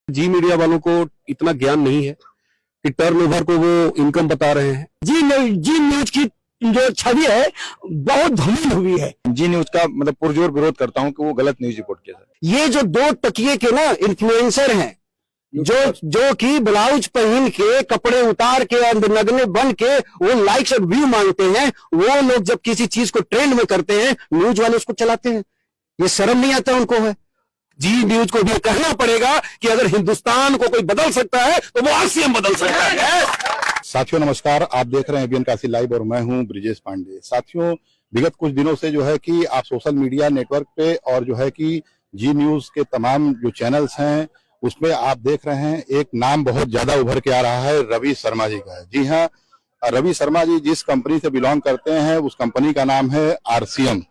जी media वालों को इतना ज्ञान नहीं है कि टर्नओवर को वो इनकम बता रहे हैं। जी न्यूज की जो छवि है बहुत धूमिल हुई है। जी न्यूज का मतलब पुरजोर विरोध करता हूं कि वो गलत न्यूज रिपोर्ट किया है। ये जो दो टकिए के ना इन्फ्लुएंसर हैं जो कि ब्लाउज पहन के कपड़े उतार के नग्न बन के वो लाइक्स और व्यू मांगते हैं, वो लोग जब किसी चीज को ट्रेंड में करते हैं न्यूज वाले उसको चलाते हैं। ये शर्म नहीं आता उनको है। जी न्यूज को भी कहना पड़ेगा कि अगर हिंदुस्तान को कोई बदल सकता है तो वो आरसीएम बदल सकता है। साथियों नमस्कार, आप देख रहे हैं एबीएन काशी लाइव और मैं हूं ब्रिजेश पांडे। साथियों, विगत कुछ दिनों से जो है कि आप सोशल मीडिया नेटवर्क पे और जो है कि जी न्यूज के तमाम जो चैनल्स हैं उसमें आप देख रहे हैं एक नाम बहुत ज्यादा उभर के आ रहा है, रवि शर्मा जी का। जी हाँ, रवि शर्मा जी जिस कंपनी से बिलोंग करते हैं उस कंपनी का नाम है आरसीएम।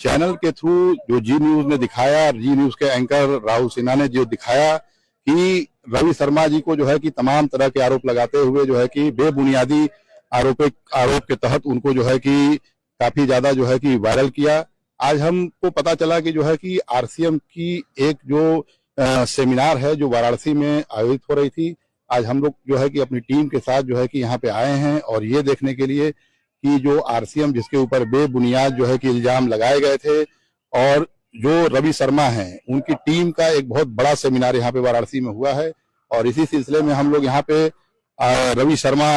चैनल के थ्रू जो जी न्यूज ने दिखाया, जी न्यूज के एंकर राहुल सिन्हा ने जो दिखाया कि रवि शर्मा जी को जो है कि तमाम तरह के आरोप लगाते हुए जो है कि बेबुनियादी आरोप के तहत उनको जो है कि काफी ज्यादा जो है कि वायरल किया। आज हमको पता चला कि जो है कि आरसीएम की एक जो सेमिनार है जो वाराणसी में आयोजित हो रही थी। आज हम लोग जो है कि अपनी टीम के साथ जो है कि यहाँ पे आए हैं और ये देखने के लिए कि जो आरसीएम जिसके ऊपर बेबुनियाद जो है कि इल्जाम लगाए गए थे और जो रवि शर्मा हैं उनकी टीम का एक बहुत बड़ा सेमिनार यहाँ पे वाराणसी में हुआ है। और इसी सिलसिले में हम लोग यहाँ पे रवि शर्मा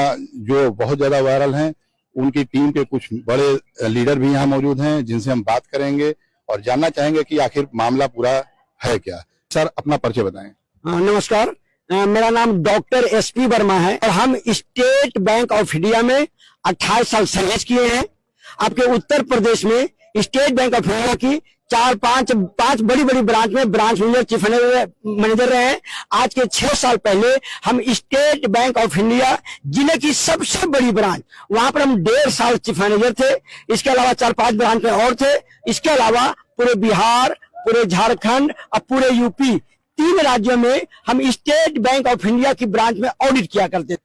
जो बहुत ज्यादा वायरल हैं उनकी टीम के कुछ बड़े लीडर भी यहाँ मौजूद हैं जिनसे हम बात करेंगे और जानना चाहेंगे कि आखिर मामला पूरा है क्या। सर, अपना परिचय बताएं। नमस्कार, मेरा नाम डॉक्टर एसपी वर्मा है और हम स्टेट बैंक ऑफ इंडिया में 28 साल सर्विस किए हैं। आपके उत्तर प्रदेश में स्टेट बैंक ऑफ इंडिया की पांच बड़ी ब्रांच में ब्रांच मैनेजर, चीफ मैनेजर रहे हैं। आज के 6 साल पहले हम स्टेट बैंक ऑफ इंडिया जिले की सबसे बड़ी ब्रांच, वहां पर हम 1.5 साल चीफ मैनेजर थे। इसके अलावा 4-5 ब्रांच में और थे। इसके अलावा पूरे बिहार, पूरे झारखंड और पूरे यूपी 3 राज्यों में हम स्टेट बैंक ऑफ इंडिया की ब्रांच में ऑडिट किया करते थे।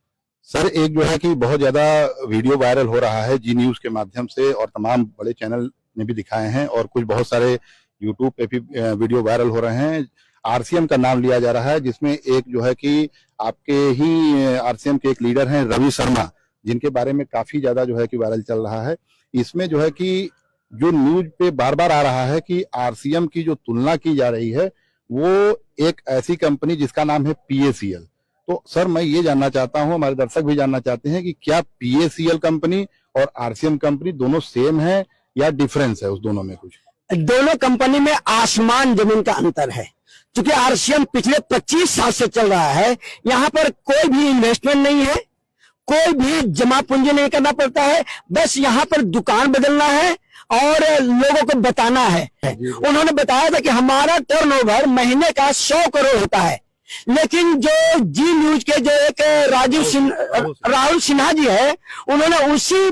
सर, एक जो है कि बहुत ज्यादा वीडियो वायरल हो रहा है जी न्यूज के माध्यम से और तमाम बड़े चैनल ने भी दिखाए हैं और कुछ बहुत सारे यूट्यूब पे भी वीडियो वायरल हो रहे हैं। आरसीएम का नाम लिया जा रहा है जिसमें एक जो है कि आपके ही आरसीएम के एक लीडर हैं रवि शर्मा, जिनके बारे में काफी ज्यादा जो है कि वायरल चल रहा है। इसमें जो है कि जो न्यूज पे बार बार आ रहा है कि आरसीएम की जो तुलना की जा रही है वो एक ऐसी कंपनी जिसका नाम है पीएसीएल। तो सर, मैं ये जानना चाहता हूं, हमारे दर्शक भी जानना चाहते हैं कि क्या पीएसीएल कंपनी और आरसीएम कंपनी दोनों सेम है या डिफरेंस है उस दोनों में? कुछ दोनों कंपनी में आसमान जमीन का अंतर है। क्योंकि आरसीएम पिछले 25 साल से चल रहा है, यहाँ पर कोई भी इन्वेस्टमेंट नहीं है, कोई भी जमा पूंजी नहीं करना पड़ता है, बस यहाँ पर दुकान बदलना है और लोगों को बताना है। उन्होंने बताया था कि हमारा टर्नओवर महीने का 100 करोड़ होता है, लेकिन जो जी न्यूज के जो एक राहुल सिन्हा जी है, उन्होंने उसी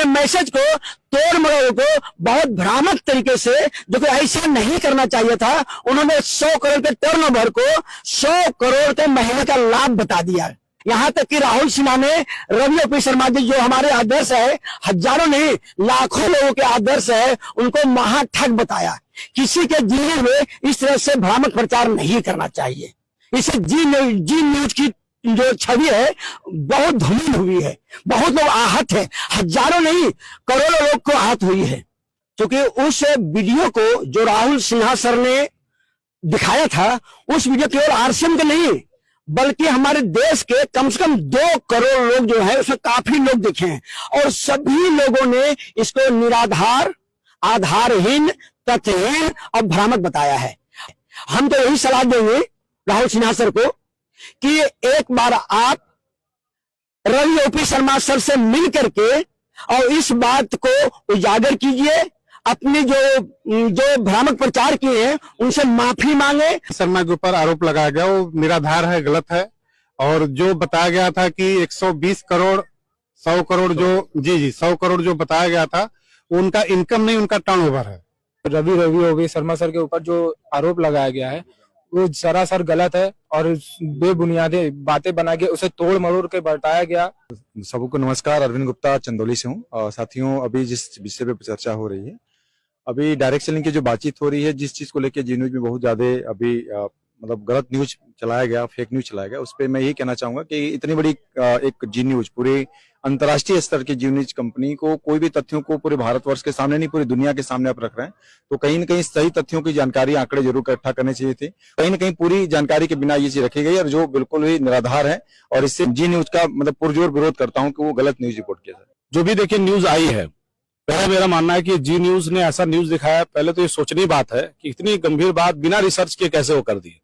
मैसेज को तोड़ मरोड़ को बहुत भ्रामक तरीके से, जो कि ऐसा नहीं करना चाहिए था, उन्होंने 100 करोड़ के टर्नओवर को 100 करोड़ के महीने का लाभ बता दिया। यहाँ तक कि राहुल सिन्हा ने रवि शर्मा जी जो हमारे आदर्श है, हजारों नहीं लाखों लोगों के आदर्श है, उनको महाठग बताया। किसी के जीवन में इस तरह से भ्रामक प्रचार नहीं करना चाहिए। इसे जी न्यूज की जो छवि है बहुत धूमिल हुई है। बहुत लोग आहत हैं, हजारों नहीं करोड़ों लोग को आहत हुई है। क्योंकि उस वीडियो को जो राहुल सिन्हा सर ने दिखाया था, उस वीडियो केवल आरसीएम के नहीं बल्कि हमारे देश के कम से कम 2 करोड़ लोग जो है उसमें काफी लोग देखे हैं और सभी लोगों ने इसको निराधार, आधारहीन, तथ्यहीन और भ्रामक बताया है। हम तो यही सलाह देंगे राहुल सिन्हा सर को कि एक बार आप रवि शर्मा सर से मिल करके और इस बात को उजागर कीजिए, अपने जो भ्रामक प्रचार किए हैं उनसे माफी मांगे। शर्मा के ऊपर आरोप लगाया गया वो निराधार है, गलत है। और जो बताया गया था कि 120 करोड़ 100 करोड़ जो 100 करोड़ जो बताया गया था उनका इनकम नहीं, उनका टर्नओवर है। रवि शर्मा सर के ऊपर जो आरोप लगाया गया है वो सरासर गलत है और बेबुनियादी बातें बना के उसे तोड़ मरोड़ के बताया गया। सबको नमस्कार, अरविंद गुप्ता चंदौली से हूँ। और साथियों, अभी जिस विषय पे चर्चा हो रही है, अभी डायरेक्ट सेलिंग की जो बातचीत हो रही है, जिस चीज को लेकर जी न्यूज में बहुत ज्यादा अभी मतलब गलत न्यूज चलाया गया, फेक न्यूज चलाया गया, उस पर मैं यही कहना चाहूंगा कि इतनी बड़ी एक जी न्यूज, पूरे अंतर्राष्ट्रीय स्तर की जी न्यूज कंपनी को कोई भी तथ्यों को पूरे भारतवर्ष के सामने नहीं, पूरी दुनिया के सामने आप रख रहे हैं, तो कहीं ना कहीं सही तथ्यों की जानकारी, आंकड़े जरूर इकट्ठा करने चाहिए थे। कहीं ना कहीं पूरी जानकारी के बिना ये चीज रखी गई और जो बिल्कुल ही निराधार है, और इससे जी न्यूज का मतलब पुरजोर विरोध करता हूँ कि वो गलत न्यूज रिपोर्ट किया जाए। जो भी देखिए न्यूज आई है, पहले मेरा मानना है कि जी न्यूज ने ऐसा न्यूज दिखाया, पहले तो ये सोचनी बात है कि इतनी गंभीर बात बिना रिसर्च के कैसे वो कर दी।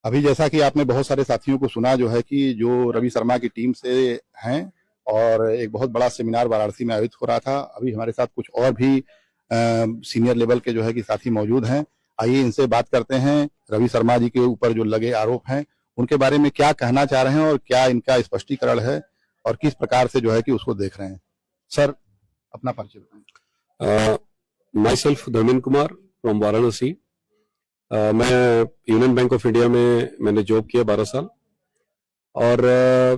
अभी जैसा कि आपने बहुत सारे साथियों को सुना जो है कि जो रवि शर्मा की टीम से हैं, और एक बहुत बड़ा सेमिनार वाराणसी में आयोजित हो रहा था। अभी हमारे साथ कुछ और भी सीनियर लेवल के जो है कि साथी मौजूद हैं। आइए इनसे बात करते हैं। रवि शर्मा जी के ऊपर जो लगे आरोप हैं उनके बारे में क्या कहना चाह रहे हैं और क्या इनका स्पष्टीकरण है और किस प्रकार से जो है कि उसको देख रहे हैं। सर, अपना परिचय बताएं। My self Dharmendra Kumar from Varanasi. मैं यूनियन बैंक ऑफ इंडिया में मैंने जॉब किया 12 साल, और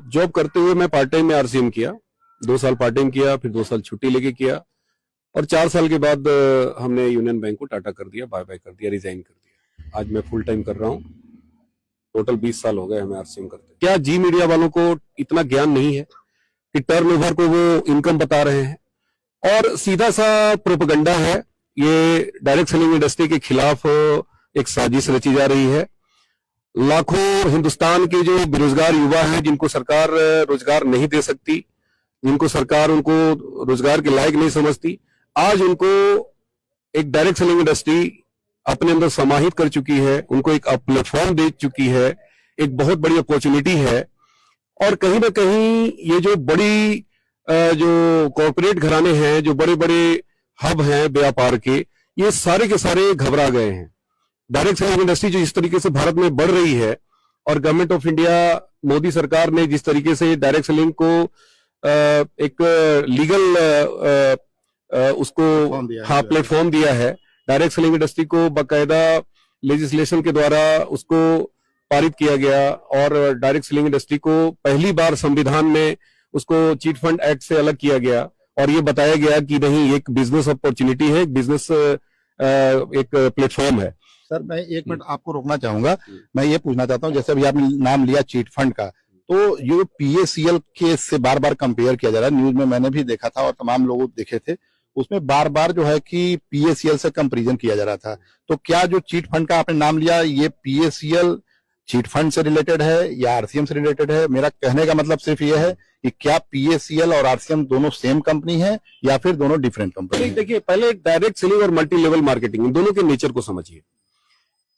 जॉब करते हुए मैं पार्ट टाइम में आरसीएम किया। 2 साल पार्ट टाइम किया, फिर 2 साल छुट्टी लेके किया, और 4 साल के बाद हमने यूनियन बैंक को टाटा कर दिया, बाय बाय कर दिया, रिजाइन कर दिया। आज मैं फुल टाइम कर रहा हूँ। टोटल 20 साल हो गए हमें आरसीएम करते। क्या जी मीडिया वालों को इतना ज्ञान नहीं है कि टर्नओवर को वो इनकम बता रहे हैं, और सीधा सा प्रोपेगेंडा है। ये डायरेक्ट सेलिंग इंडस्ट्री के खिलाफ एक साजिश रची जा रही है। लाखों हिंदुस्तान के जो बेरोजगार युवा हैं, जिनको सरकार रोजगार नहीं दे सकती, जिनको सरकार उनको रोजगार के लायक नहीं समझती, आज उनको एक डायरेक्ट सेलिंग इंडस्ट्री अपने अंदर समाहित कर चुकी है, उनको एक प्लेटफॉर्म दे चुकी है, एक बहुत बड़ी अपॉर्चुनिटी है। और कहीं ना कहीं ये जो बड़ी जो कॉर्पोरेट घराने हैं, जो बड़े बड़े हब हैं व्यापार के, ये सारे के सारे घबरा गए हैं। डायरेक्ट सेलिंग इंडस्ट्री जो इस तरीके से भारत में बढ़ रही है, और गवर्नमेंट ऑफ इंडिया, मोदी सरकार ने जिस तरीके से डायरेक्ट सेलिंग को एक लीगल उसको प्लेटफॉर्म दिया है, डायरेक्ट सेलिंग इंडस्ट्री को बाकायदा लेजिस्लेशन के द्वारा उसको पारित किया गया, और डायरेक्ट सेलिंग इंडस्ट्री को पहली बार संविधान में उसको चीट फंड एक्ट से अलग किया गया, और ये बताया गया कि नहीं, एक बिजनेस अपॉर्चुनिटी है, एक बिजनेस एक प्लेटफॉर्म है। सर, मैं 1 मिनट आपको रोकना चाहूंगा। मैं ये पूछना चाहता हूँ, जैसे अभी आपने नाम लिया चीट फंड का, तो ये पीएसीएल केस से बार बार कंपेयर किया जा रहा है। न्यूज में मैंने भी देखा था और तमाम लोग देखे थे, उसमें बार बार जो है कि पीएसीएल से कंपेरिजन किया जा रहा था। तो क्या जो चीट फंड का आपने नाम लिया, ये पीएसीएल चीट फंड से रिलेटेड है या आरसीएम से रिलेटेड है? मेरा कहने का मतलब सिर्फ ये है कि क्या पीएसीएल और आरसीएम दोनों सेम कंपनी है या फिर दोनों डिफरेंट कंपनी है? देखिए, पहले डायरेक्ट सेलिंग और मल्टी लेवल मार्केटिंग, इन दोनों के नेचर को समझिए।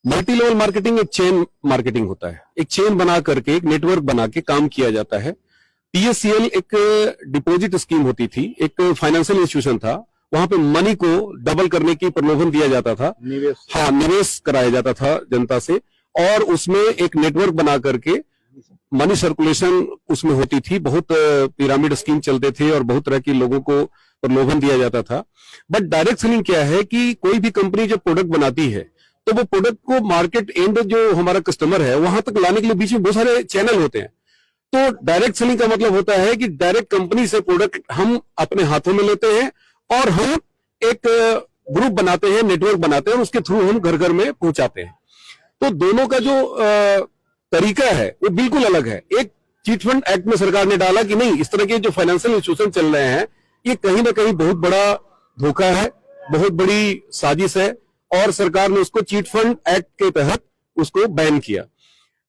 मल्टी लेवल मार्केटिंग एक चेन मार्केटिंग होता है, एक चेन बना करके, एक नेटवर्क बना के काम किया जाता है। पीएससीएल एक डिपॉजिट स्कीम होती थी, एक फाइनेंशियल इंस्टीट्यूशन था, वहां पे मनी को डबल करने की प्रलोभन दिया जाता था, निवेश कराया जाता था जनता से, और उसमें एक नेटवर्क बना करके मनी सर्कुलेशन उसमें होती थी। बहुत पिरामिड स्कीम चलते थे और बहुत तरह के लोगों को प्रलोभन दिया जाता था। बट डायरेक्ट सेलिंग क्या है कि कोई भी कंपनी जब प्रोडक्ट बनाती है तो वो प्रोडक्ट को मार्केट एंड जो हमारा कस्टमर है वहां तक लाने के लिए बीच में बहुत सारे चैनल होते हैं। तो डायरेक्ट सेलिंग का मतलब होता है कि डायरेक्ट कंपनी से प्रोडक्ट हम अपने हाथों में लेते हैं और हम एक ग्रुप बनाते हैं, नेटवर्क बनाते हैं, और उसके थ्रू हम घर घर में पहुंचाते हैं। तो दोनों का जो तरीका है वो बिल्कुल अलग है। एक चीट फंड एक्ट में सरकार ने डाला कि नहीं, इस तरह के जो फाइनेंशियल इंस्टीट्यूशन चल रहे हैं ये कहीं ना कहीं बहुत बड़ा धोखा है, बहुत बड़ी साजिश है, और सरकार ने उसको चीट फंड एक्ट के तहत उसको बैन किया।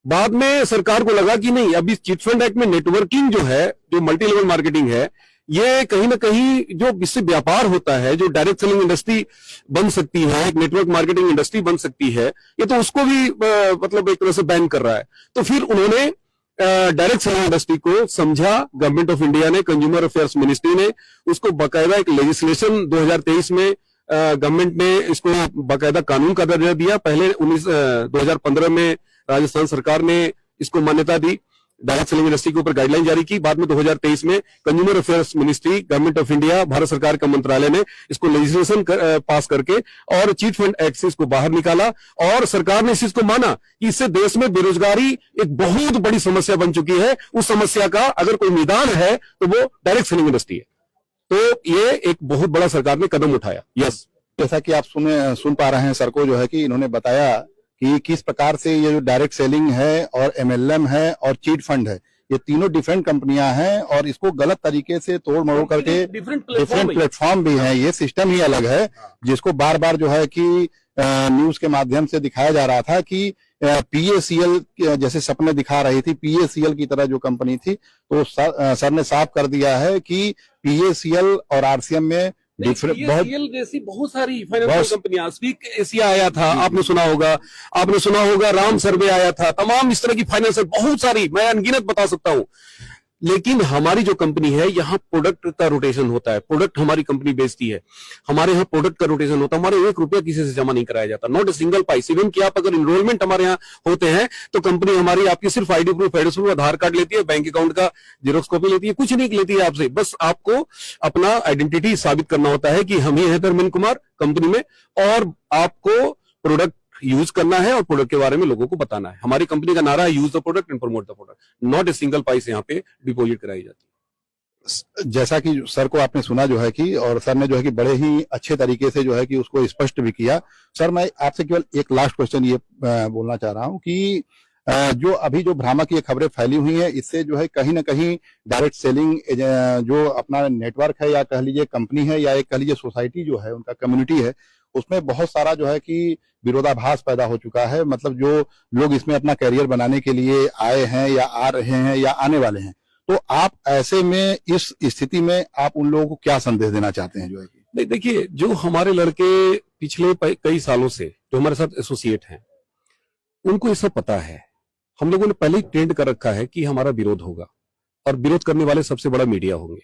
बाद में सरकार को लगा कि नहीं, अभी चीट फंड एक्ट में नेटवर्किंग जो है, जो मल्टी लेवल मार्केटिंग है, ये कहीं ना कहीं जो इससे व्यापार होता है, जो डायरेक्ट सेलिंग इंडस्ट्री बन सकती है, एक नेटवर्क मार्केटिंग इंडस्ट्री बन सकती है, ये तो उसको भी मतलब एक तरह से बैन कर रहा है। तो फिर उन्होंने डायरेक्ट सेलिंग इंडस्ट्री को समझा, गवर्नमेंट ऑफ इंडिया ने, कंज्यूमर अफेयर्स मिनिस्ट्री ने उसको बाकायदा एक लेजिस्लेशन 2023 में गवर्नमेंट ने इसको बाकायदा कानून का दर्जा दिया। पहले 2015 में राजस्थान सरकार ने इसको मान्यता दी, डायरेक्ट सेलिंग इंडस्ट्री के ऊपर गाइडलाइन जारी की। बाद में 2023 में consumer affairs ministry, government of India, Bharat सरकार का मंत्रालय ने इसको लेजिस्लेशन पास करके और चीट फंड एक्ट से इसको बाहर निकाला, और सरकार ने इस चीज को माना कि इससे देश में बेरोजगारी एक बहुत बड़ी समस्या बन चुकी है। उस समस्या का अगर कोई निदान है तो वो डायरेक्ट सेलिंग इंडस्ट्री है। तो ये एक बहुत बड़ा सरकार ने कदम उठाया। यस, जैसा कि आप सुन पा रहे हैं सर को, जो है कि इन्होंने बताया कि किस प्रकार से ये जो डायरेक्ट सेलिंग है और एमएलएम है और चीट फंड है, ये तीनों डिफरेंट कंपनियां हैं और इसको गलत तरीके से तोड़ मरोड़ करके डिफरेंट प्लेटफॉर्म भी हैं। ये सिस्टम ही अलग है, जिसको बार बार जो है कि न्यूज के माध्यम से दिखाया जा रहा था कि पीएसीएल जैसे सपने दिखा रही थी, पीएसीएल की तरह जो कंपनी थी, तो सर ने साफ कर दिया है कि पीएसीएल और आरसीएम में PSEL जैसी बहुत सारी फाइनेंशियल कंपनियां, स्पीक एशिया आया था, आपने सुना होगा, राम सर्वे आया था, तमाम इस तरह की फाइनेंशियल बहुत सारी, मैं अनगिनत बता सकता हूं। लेकिन हमारी जो कंपनी है, यहाँ प्रोडक्ट का रोटेशन होता है, प्रोडक्ट हमारी कंपनी बेचती है, हमारे यहाँ प्रोडक्ट का रोटेशन होता है, हमारे 1 रुपया किसी से जमा नहीं कराया जाता, not a single price. Even कि आप अगर इनरोलमेंट हमारे यहाँ होते हैं तो कंपनी हमारी आपकी सिर्फ आईडी प्रूफ, एड्रेस प्रूफ, आधार कार्ड लेती है, बैंक अकाउंट का जेरोक्स कॉपी लेती है, कुछ नहीं लेती है आपसे, बस आपको अपना आइडेंटिटी साबित करना होता है कि हम ही हैं धर्मेंद्र कुमार कंपनी में, और आपको प्रोडक्ट यूज करना है और प्रोडक्ट के बारे में लोगों को बताना है। हमारी कंपनी का नारा है use the product and promote the product, not a single price यहाँ पे डिपॉजिट कराई जाती है। जैसा कि सर को आपने सुना जो है कि, और सर ने जो है कि बड़े ही अच्छे तरीके से जो है कि उसको स्पष्ट भी किया। सर मैं आपसे केवल एक लास्ट क्वेश्चन ये बोलना चाह रहा हूं कि जो अभी जो भ्रामक ये खबरें फैली हुई है, इससे जो है कहीं ना कहीं डायरेक्ट सेलिंग जो अपना नेटवर्क है, या कह लीजिए कंपनी है, या एक कह लीजिए सोसाइटी जो है, उनका कम्युनिटी है, उसमें बहुत सारा जो है कि विरोधाभास पैदा हो चुका है। मतलब जो लोग इसमें अपना करियर बनाने के लिए आए हैं या आ रहे हैं या आने वाले हैं, तो आप ऐसे में इस स्थिति में आप उन लोगों को क्या संदेश देना चाहते हैं? जो है कि देखिए, जो हमारे लड़के पिछले कई सालों से जो हमारे साथ एसोसिएट हैं, उनको ये सब पता है। हम लोगों ने पहले ही ट्रेंड कर रखा है कि हमारा विरोध होगा, और विरोध करने वाले सबसे बड़ा मीडिया होंगे,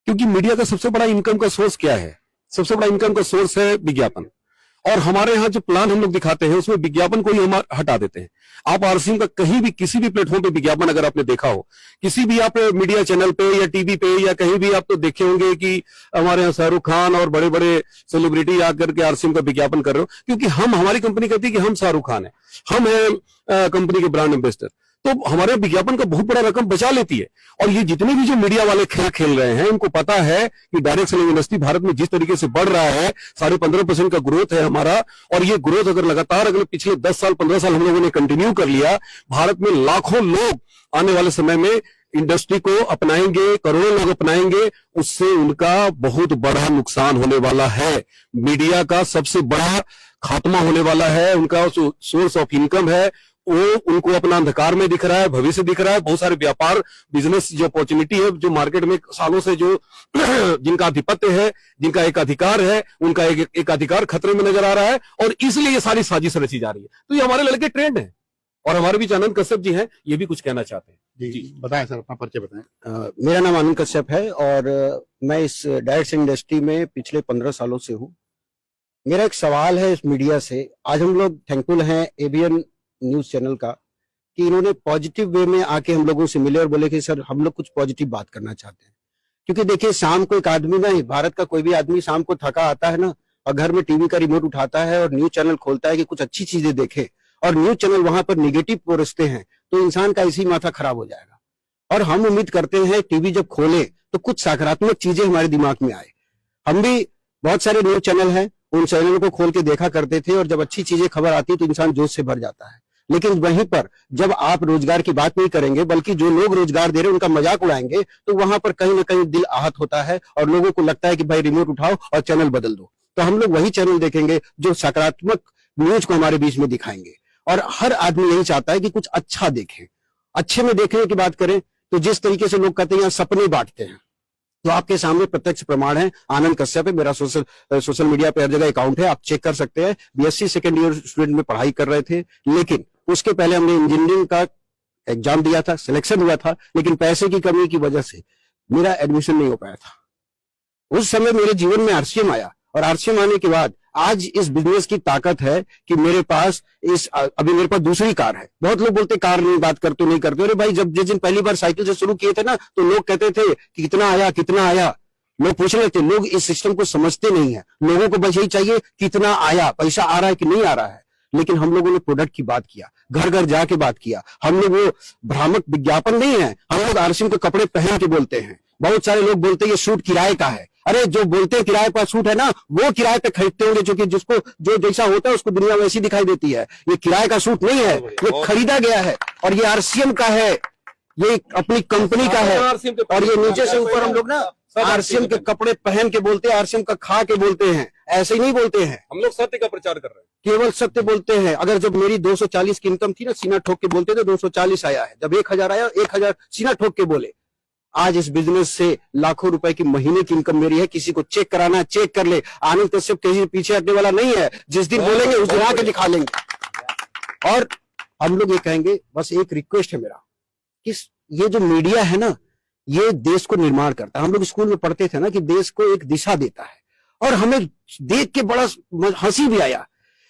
क्योंकि मीडिया का सबसे बड़ा इनकम का सोर्स क्या है? सबसे बड़ा इनकम का सोर्स है विज्ञापन। और हमारे यहाँ जो प्लान हम लोग दिखाते हैं, उसमें विज्ञापन को ही हम हटा देते हैं। आप आरसीएम का कहीं भी किसी भी प्लेटफॉर्म पे विज्ञापन अगर आपने देखा हो, किसी भी आप मीडिया चैनल पे या टीवी पे या कहीं भी, आप तो देखे होंगे कि हमारे यहाँ शाहरुख खान और बड़े बड़े सेलिब्रिटी आकर के आरसीएम का विज्ञापन कर रहे हो, क्योंकि हमारी कंपनी कहती है कि हम शाहरुख खान है, हम है कंपनी के ब्रांड एम्बेसडर, तो हमारे विज्ञापन का बहुत बड़ा रकम बचा लेती है। और ये जितने भी जो मीडिया वाले खेल खेल रहे हैं, इनको पता है कि डायरेक्ट सेलिंग इंडस्ट्री भारत में जिस तरीके से बढ़ रहा है, 15.5% का ग्रोथ है हमारा, और ये ग्रोथ अगर लगातार अगले पिछले 10 साल 15 साल हम लोगों ने कंटिन्यू कर लिया, भारत में लाखों लोग आने वाले समय में इंडस्ट्री को अपनाएंगे, करोड़ों लोग अपनाएंगे, उससे उनका बहुत बड़ा नुकसान होने वाला है। मीडिया का सबसे बड़ा खात्मा होने वाला है, उनका सोर्स ऑफ इनकम है वो उनको अपना अंधकार में दिख रहा है, भविष्य दिख रहा है। बहुत सारे व्यापार बिजनेस जो अपॉर्चुनिटी है, जो मार्केट में सालों से जो जिनका आधिपत्य है, जिनका एक अधिकार है, उनका एक अधिकार खतरे में नजर आ रहा है, और इसलिए ये सारी साजिश रची जा रही है। तो ये हमारे लड़के ट्रेंड है, और हमारे बीच आनंद कश्यप जी हैं, ये भी कुछ कहना चाहते हैं। जी बताएं सर, अपना परिचय बताएं। मेरा नाम आनंद कश्यप है और मैं इस डायरेक्ट सेलिंग इंडस्ट्री में पिछले 15 सालों से हूँ। मेरा एक सवाल है इस मीडिया से। आज हम लोग थैंकफुल हैं एबीएन न्यूज चैनल का कि इन्होंने पॉजिटिव वे में आके हम लोगों से मिले और बोले कि सर हम लोग कुछ पॉजिटिव बात करना चाहते हैं। क्योंकि देखिए, शाम को एक आदमी नहीं, भारत का कोई भी आदमी शाम को थका आता है ना, और घर में टीवी का रिमोट उठाता है और न्यूज चैनल खोलता है कि कुछ अच्छी चीजें देखे, और न्यूज चैनल वहां पर निगेटिव पोरसते हैं, तो इंसान का इसी माथा खराब हो जाएगा। और हम उम्मीद करते हैं टीवी जब खोले तो कुछ सकारात्मक चीजें हमारे दिमाग में आए। हम भी बहुत सारे न्यूज चैनल हैं, उन चैनलों को खोल के देखा करते थे, और जब अच्छी चीजें खबर आती तो इंसान जोश से भर जाता है। लेकिन वहीं पर जब आप रोजगार की बात नहीं करेंगे, बल्कि जो लोग रोजगार दे रहे हैं उनका मजाक उड़ाएंगे, तो वहां पर कहीं ना कहीं दिल आहत होता है और लोगों को लगता है कि भाई रिमोट उठाओ और चैनल बदल दो। तो हम लोग वही चैनल देखेंगे जो सकारात्मक न्यूज को हमारे बीच में दिखाएंगे, और हर आदमी यही चाहता है कि कुछ अच्छा देखें। अच्छे में देखने की बात करें तो जिस तरीके से लोग कहते हैं यहाँ सपने बांटते हैं, तो आपके सामने प्रत्यक्ष प्रमाण है। आनंद कश्यप है, मेरा सोशल मीडिया पे हर जगह अकाउंट है, आप चेक कर सकते हैं। बीएससी सेकेंड ईयर स्टूडेंट में पढ़ाई कर रहे थे, लेकिन उसके पहले हमने इंजीनियरिंग का एग्जाम दिया था, सिलेक्शन हुआ था, लेकिन पैसे की कमी की वजह से मेरा एडमिशन नहीं हो पाया था। उस समय मेरे जीवन में आरसीएम आया, और आरसीएम आने के बाद आज इस बिजनेस की ताकत है कि मेरे पास अभी मेरे पास दूसरी कार है। बहुत लोग बोलते कार नहीं, बात करते नहीं करते। अरे भाई, जब जिस दिन पहली बार साइकिल से शुरू किए थे ना, तो लोग कहते थे कि कितना आया कितना आया, लोग पूछ रहे थे। लोग इस सिस्टम को समझते नहीं है, लोगों को बस यही चाहिए कितना आया, पैसा आ रहा है कि नहीं आ रहा है। लेकिन हम लोगों ने प्रोडक्ट की बात किया, घर घर जाके बात किया। हम लोग वो भ्रामक विज्ञापन नहीं है, हम लोग आरसीएम के कपड़े पहन के बोलते हैं। बहुत सारे लोग बोलते हैं ये सूट किराए का है। अरे जो बोलते हैं किराए पर सूट है ना, वो किराए पे खरीदते होंगे, क्योंकि जिसको जो जैसा होता है उसको दुनिया वैसी दिखाई देती है। ये किराए का सूट नहीं है, ये खरीदा गया है और ये आरसीएम का है, ये अपनी कंपनी का है। और ये नीचे से ऊपर हम लोग ना आरसीएम के कपड़े पहन के बोलते हैं, आरसीएम का खा के बोलते हैं, ऐसे ही नहीं बोलते हैं। हम लोग सत्य का प्रचार कर रहे हैं, केवल सत्य बोलते हैं। अगर जब मेरी 240 की इनकम थी ना, सीना ठोक के बोलते थे 240 आया है, जब 1000 आया 1000 सीना ठोक के बोले। आज इस बिजनेस से लाखों रुपए की महीने की इनकम मेरी है। किसी को चेक कराना है चेक कर ले, आनंद कश्यप कहीं पीछे हटने वाला नहीं है। जिस दिन बोलेंगे उस दिन आके दिखा लेंगे। और हम लोग ये कहेंगे, बस एक रिक्वेस्ट है मेरा कि ये जो मीडिया है ना, ये देश को निर्माण करता है। हम लोग स्कूल में पढ़ते थे ना कि देश को एक दिशा देता है, और हमें देख के बड़ा हंसी भी आया।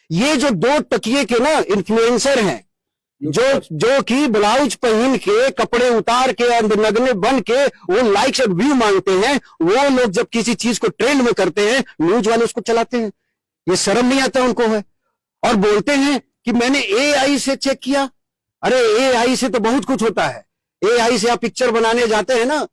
ये जो 2 टकिए के ना इन्फ्लुएंसर हैं, जो कि ब्लाउज पहन के कपड़े उतार के नग्न बन के वो लाइक्स और व्यू मांगते हैं, वो लोग जब किसी चीज को ट्रेंड में करते हैं, न्यूज वाले उसको चलाते हैं। ये शर्म नहीं आता उनको है, और बोलते हैं कि मैंने एआई से चेक किया। अरे एआई से तो बहुत कुछ होता है। एआई से आप पिक्चर बनाने जाते हैं ना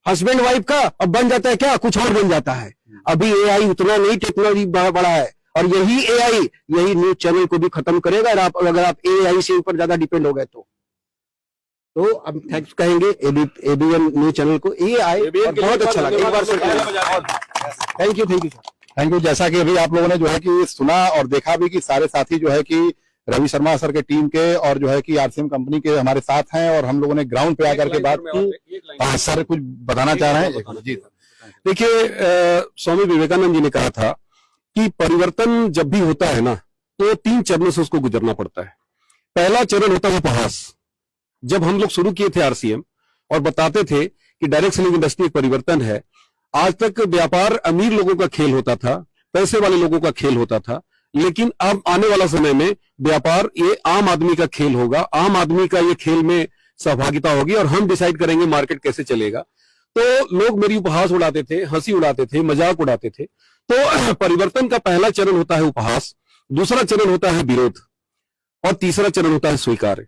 हस्बैंड वाइफ का, अब बन जाता है क्या, कुछ और बन जाता है। अभी एआई उतना नहीं टेक्नोलॉजी बड़ा है, और यही एआई यही न्यूज चैनल को भी खत्म करेगा। अगर आप एआई से ऊपर ज्यादा डिपेंड हो गए तो अब थैंक्स कहेंगे एबीएन न्यूज चैनल को। एआई बहुत अच्छा लगा, एक बार थैंक यू थैंक यू। जैसा कि अभी आप लोगों ने जो है कि सुना और देखा भी कि सारे साथी जो है कि रवि शर्मा सर के टीम के और जो है कि आरसीएम कंपनी के हमारे साथ हैं, और हम लोगों ने ग्राउंड पे आकर के बात की। सर कुछ बताना चाह रहे हैं? जी देखिए, स्वामी विवेकानंद जी ने कहा था कि परिवर्तन जब भी होता है ना, तो 3 चरणों से उसको गुजरना पड़ता है। पहला चरण होता है उपहास। जब हम लोग शुरू किए थे आरसीएम और बताते थे कि डायरेक्ट सेलिंग इंडस्ट्री एक परिवर्तन है, आज तक व्यापार अमीर लोगों का खेल होता था, पैसे वाले लोगों का खेल होता था, लेकिन अब आने वाला समय में व्यापार ये आम आदमी का खेल होगा। आम आदमी का ये खेल में सहभागिता होगी और हम डिसाइड करेंगे मार्केट कैसे चलेगा। तो लोग मेरी उपहास उड़ाते थे, हंसी उड़ाते थे, मजाक उड़ाते थे। तो परिवर्तन का पहला चरण होता है उपहास, दूसरा चरण होता है विरोध, और तीसरा चरण होता है स्वीकार।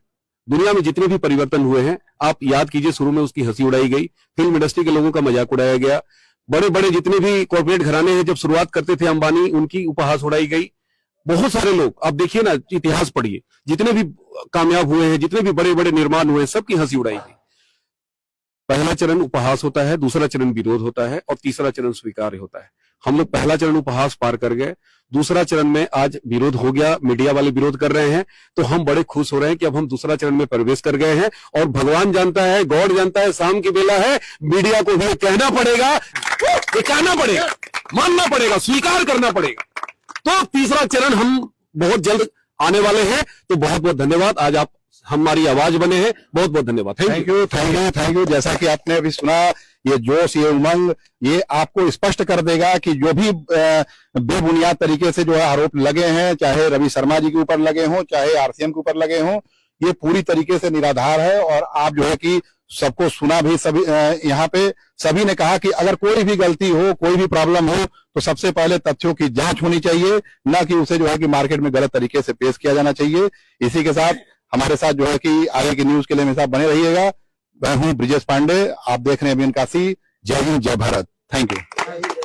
दुनिया में जितने भी परिवर्तन हुए हैं, आप याद कीजिए, शुरू में उसकी हंसी उड़ाई गई, फिल्म इंडस्ट्री के लोगों का मजाक उड़ाया गया, बड़े बड़े जितने भी कॉर्पोरेट घराने हैं जब शुरुआत करते थे अंबानी, उनकी उपहास उड़ाई गई। बहुत सारे लोग, आप देखिए ना, इतिहास पढ़िए, जितने भी कामयाब हुए हैं, जितने भी बड़े बड़े निर्माण हुए हैं, सबकी हंसी उड़ाई गई। पहला चरण उपहास होता है, दूसरा चरण विरोध होता है, और तीसरा चरण स्वीकार्य होता है। हम लोग पहला चरण उपहास पार कर गए, दूसरा चरण में आज विरोध हो गया, मीडिया वाले विरोध कर रहे हैं, तो हम बड़े खुश हो रहे हैं कि अब हम दूसरा चरण में प्रवेश कर गए हैं। और भगवान जानता है, गॉड जानता है, शाम की बेला है, मीडिया को भी कहना पड़ेगा, कहना पड़ेगा, मानना पड़ेगा, स्वीकार करना पड़ेगा। तो तीसरा चरण हम बहुत जल्द आने वाले हैं। तो बहुत बहुत धन्यवाद, आज आप हमारी आवाज बने हैं, बहुत बहुत धन्यवाद। Thank you. जैसा कि आपने अभी सुना, ये जोश, ये उमंग, ये आपको स्पष्ट कर देगा कि जो भी बेबुनियाद तरीके से जो है आरोप लगे हैं, चाहे रवि शर्मा जी के ऊपर लगे हों, चाहे आरसीएम के ऊपर लगे हों, ये पूरी तरीके से निराधार है। और आप जो है कि सबको सुना भी, सभी यहाँ पे सभी ने कहा कि अगर कोई भी गलती हो, कोई भी प्रॉब्लम हो, तो सबसे पहले तथ्यों की जांच होनी चाहिए, ना कि उसे जो है कि मार्केट में गलत तरीके से पेश किया जाना चाहिए। इसी के साथ हमारे साथ जो है कि आगे की न्यूज के लिए हमेशा बने रहिएगा। मैं हूं ब्रिजेश पांडे, आप देख रहे हैं एबीएन काशी। जय हिंद, जय भारत। Thank you.